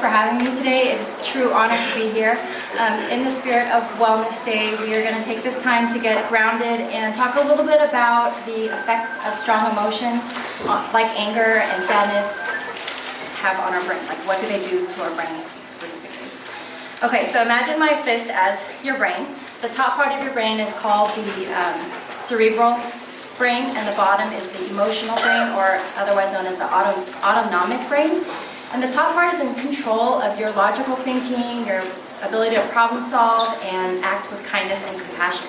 for having me today. It is a true honor to be here. In the spirit of Wellness Day, we are going to take this time to get grounded and talk a little bit about the effects of strong emotions, like anger and sadness, have on our brain. Like, what do they do to our brain specifically? Okay, so imagine my fist as your brain. The top part of your brain is called the cerebral brain, and the bottom is the emotional brain, or otherwise known as the autonomic brain. And the top part is in control of your logical thinking, your ability to problem solve, and act with kindness and compassion.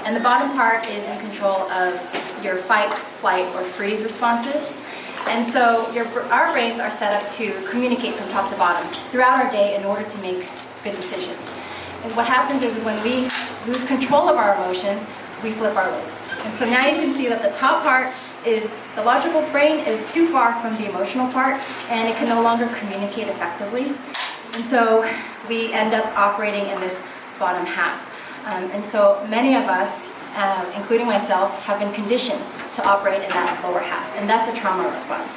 And the bottom part is in control of your fight, flight, or freeze responses. And so our brains are set up to communicate from top to bottom throughout our day in order to make good decisions. And what happens is when we lose control of our emotions, we flip our lids. And so now you can see that the top part is, the logical brain is too far from the emotional part, and it can no longer communicate effectively. And so we end up operating in this bottom half. And so many of us, including myself, have been conditioned to operate in that lower half, and that's a trauma response.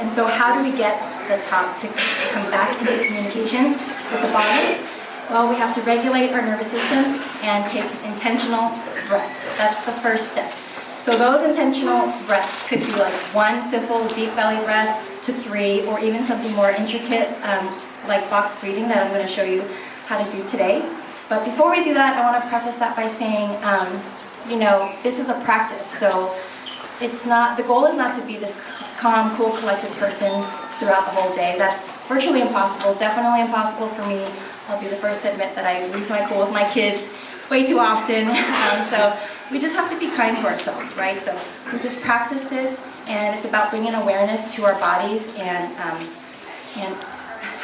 And so how do we get the top to come back into communication with the bottom? Well, we have to regulate our nervous system and take intentional breaths. That's the first step. So those intentional breaths could be like one simple deep belly breath to 3, or even something more intricate like box breathing that I'm going to show you how to do today. But before we do that, I want to preface that by saying, this is a practice. So the goal is not to be this calm, cool, collected person throughout the whole day. That's virtually impossible, definitely impossible for me. I'll be the first to admit that I lose my cool with my kids way too often. So we just have to be kind to ourselves, right? So we just practice this, and it's about bringing awareness to our bodies and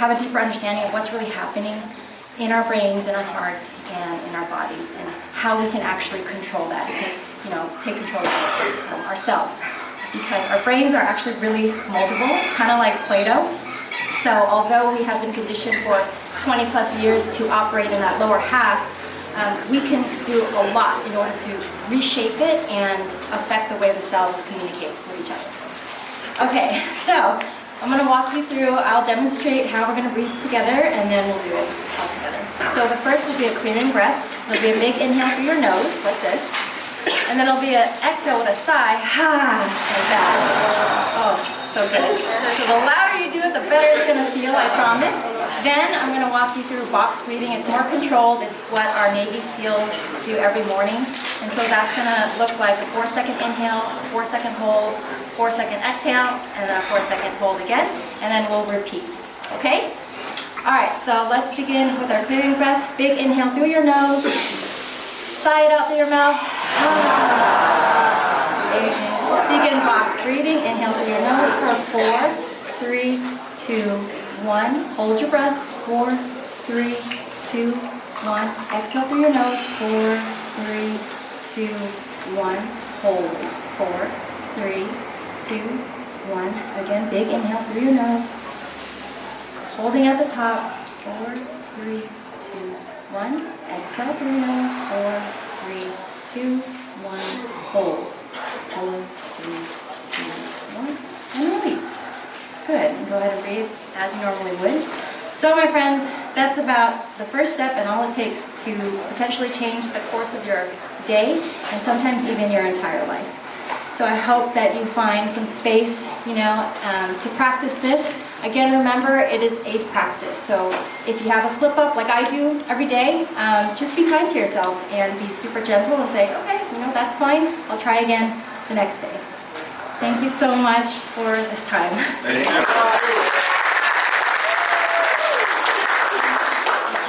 have a deeper understanding of what's really happening in our brains, in our hearts, and in our bodies, and how we can actually control that, take control of ourselves. Because our brains are actually really moldable, kind of like Play-Doh. So although we have been conditioned for 20 plus years to operate in that lower half, we can do a lot in order to reshape it and affect the way the cells communicate with each other. Okay, so I'm going to walk you through, I'll demonstrate how we're going to breathe together, and then we'll do it all together. So the first will be a clearing breath. There'll be a big inhale through your nose, like this. And then there'll be an exhale with a sigh, like that. Oh, so good. So the louder you do it, the better it's going to feel, I promise. Then I'm going to walk you through box breathing. It's more controlled. It's what our Navy SEALs do every morning. And so that's going to look like a 4-second inhale, a 4-second hold, 4-second exhale, and then a 4-second hold again. And then we'll repeat. Okay? All right, so let's begin with our clearing breath. Big inhale through your nose. Sigh it out through your mouth. Amazing. Begin box breathing. Inhale through your nose for 4, 3, 2, 1. Hold your breath. 4, 3, 2, 1. Exhale through your nose. 4, 3, 2, 1. Hold. 4, 3, 2, 1. Again, big inhale through your nose. Holding at the top. 4, 3, 2, 1. Exhale through your nose. 4, 3, 2, 1. Hold. 4, 3, 2, 1. And release. Good. And go ahead and breathe as you normally would. So my friends, that's about the first step and all it takes to potentially change the course of your day and sometimes even your entire life. So I hope that you find some space, to practice this. Again, remember, it is a practice. So if you have a slip up like I do every day, just be kind to yourself and be super gentle and say, okay, that's fine. I'll try again the next day. Thank you so much for this time. Thank you.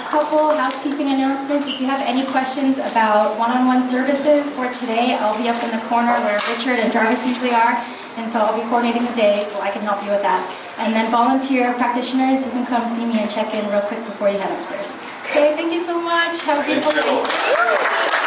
Couple housekeeping announcements. If you have any questions about one-on-one services for today, I'll be up in the corner where Richard and Jarvis usually are, and so I'll be coordinating the day so I can help you with that. And then volunteer practitioners, you can come see me and check in real quick before you head upstairs. Okay, thank you so much. Have a beautiful day.